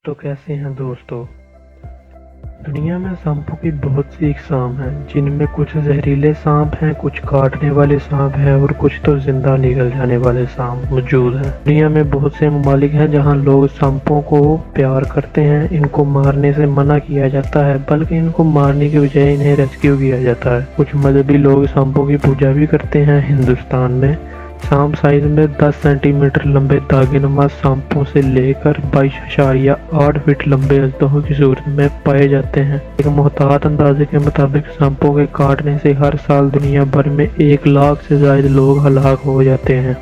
तो कैसे हैं दोस्तों। दुनिया में सांपों की बहुत सी अक़साम हैं, जिनमें कुछ जहरीले सांप हैं, कुछ काटने वाले सांप हैं और कुछ तो जिंदा निगल जाने वाले सांप मौजूद हैं। दुनिया में बहुत से ममालिक हैं जहां लोग सांपों को प्यार करते हैं। इनको मारने से मना किया जाता है, बल्कि इनको मारने की बजाय इन्हें रेस्क्यू किया जाता है। कुछ मजहबी लोग सांपों की पूजा भी करते हैं। हिंदुस्तान में सांप साइज में 10 सेंटीमीटर लंबे दागिनुमा सांपों से लेकर 22.8 फीट लंबे अजदहों की सूरत में पाए जाते हैं। एक मुहतात अंदाजे के मुताबिक सांपों के काटने से हर साल दुनिया भर में 1 लाख से ज्यादा लोग हलाक हो जाते हैं।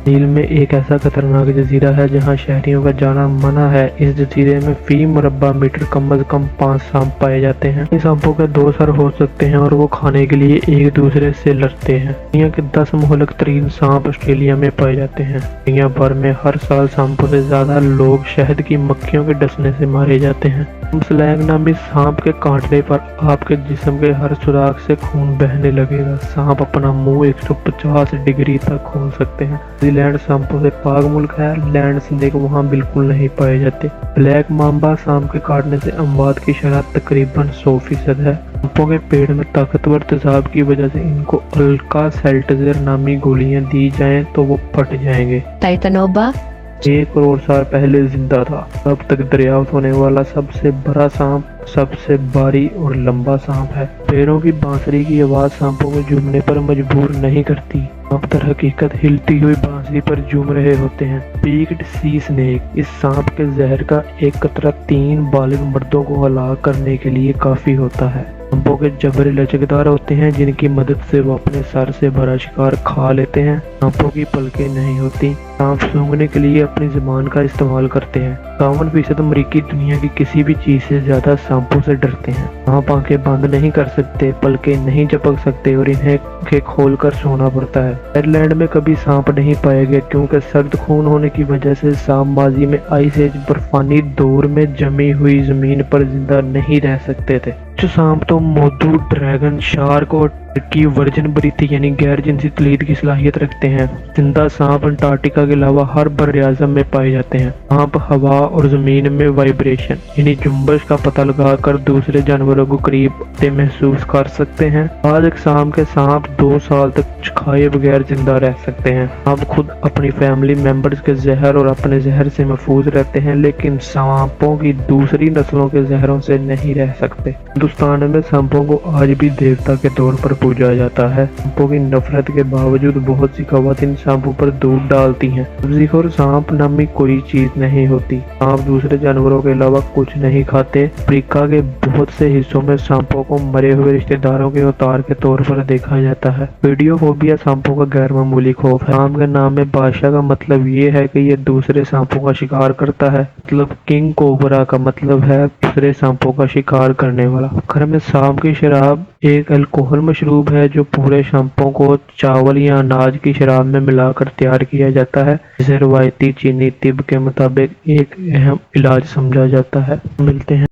नील में एक ऐसा खतरनाक जजीरा है जहां शहरियों का जाना मना है। इस जजीरे में फी मुरब्बा मीटर कम से कम 5 सांप पाए जाते हैं। इन सांपों के 2 सर हो सकते हैं और वो खाने के लिए एक दूसरे से लड़ते हैं। दुनिया के 10 मुहल्लक तरीन सांप ऑस्ट्रेलिया में पाए जाते हैं। दुनिया भर में हर साल सांपों से ज्यादा लोग शहद की मक्खियों के डसने से मारे जाते हैं। स्लैग नामी सांप के काटने पर आपके जिस्म के हर सुराख से खून बहने लगेगा। सांप अपना मुंह 150 डिग्री तक खोल सकते हैं। न्यूजीलैंड सांपों से पाक मुल्क है। लैंड स्नेक वहाँ बिल्कुल नहीं पाए जाते। ब्लैक मांबा सांप के काटने से अमवात की शरह तकरीबन 100% है। सांपों के पेट में ताकतवर तेजाब की वजह से इनको अल्का सेल्टजर नामी गोलियां दी जाएं तो वो फट जाएंगे। टाइटनोबा 1 करोड़ साल पहले जिंदा था। अब तक दरियाफ्त होने वाला सबसे बड़ा सांप, सबसे भारी और लंबा सांप है। पैरों की बांसुरी की आवाज सांपों को झूमने पर मजबूर नहीं करती। सांप दर हकीकत हिलती हुई बांसुरी पर झूम रहे होते हैं। पीक्ड सी स्नेक, इस सांप के जहर का एक कतरा 3 बालिग मर्दों को हलाक करने के लिए काफी होता है। सांपों के जबड़े लचकदार होते हैं, जिनकी मदद से वो अपने सर से भरा शिकार खा लेते हैं। सांपों की पलकें नहीं होती। सांप सूंघने के लिए अपनी जुबान का इस्तेमाल करते हैं। 51% अमरीकी दुनिया की किसी भी चीज से ज्यादा सांपों से डरते हैं। सांप आंखें बंद नहीं कर सकते, पलकें नहीं झपक सकते और इन्हें आंखें खोलकर सोना पड़ता है। आयरलैंड में कभी सांप नहीं पाए गए क्योंकि सर्द खून होने की वजह से सांप माजी में आइस एज बर्फानी दौर में जमी हुई जमीन पर जिंदा नहीं रह सकते थे। जो सांप तो मोदू, ड्रैगन, शार्क और की वर्जन बरीथी यानी गैर जिनसी तलीद की सलाहियत रखते हैं। जिंदा सांप अंटार्कटिका के अलावा हर बर्र-ए-आज़म में पाए जाते हैं। सांप हवा और जमीन में वाइब्रेशन यानी जुम्बश का पता लगाकर दूसरे जानवरों को करीब से महसूस कर सकते हैं। आज एक सांप के सांप 2 साल तक कुछ खाए बगैर जिंदा रह सकते हैं। सांप खुद अपनी फैमिली मेंबर्स के जहर और अपने जहर से महफूज रहते हैं, लेकिन सांपों की दूसरी नस्लों के जहरों से नहीं रह सकते। हिंदुस्तान में सांपों को आज भी देवता के तौर पर पूजा जाता है। सांपों की नफरत के बावजूद बहुत सी खवातीन सांपों पर दूध डालती हैं। सब्ज़ीखोर सांप नामी कोई चीज नहीं होती। सांप दूसरे जानवरों के अलावा कुछ नहीं खाते। अफ्रीका के बहुत से हिस्सों में सांपों को मरे हुए रिश्तेदारों के अवतार के तौर पर देखा जाता है। वीडियोफोबिया सांपों का गैर मामूली खौफ है। सांप के नाम में बादशाह का मतलब ये है कि ये दूसरे सांपों का शिकार करता है। मतलब किंग कोबरा का मतलब है दूसरे सांपों का शिकार करने वाला। घर में सांप की शराब एक अल्कोहल मशरूब है जो पूरे सांपों को चावल या अनाज की शराब में मिलाकर तैयार किया जाता है, जिसे रवायती चीनी तिब के मुताबिक एक अहम इलाज समझा जाता है। मिलते हैं।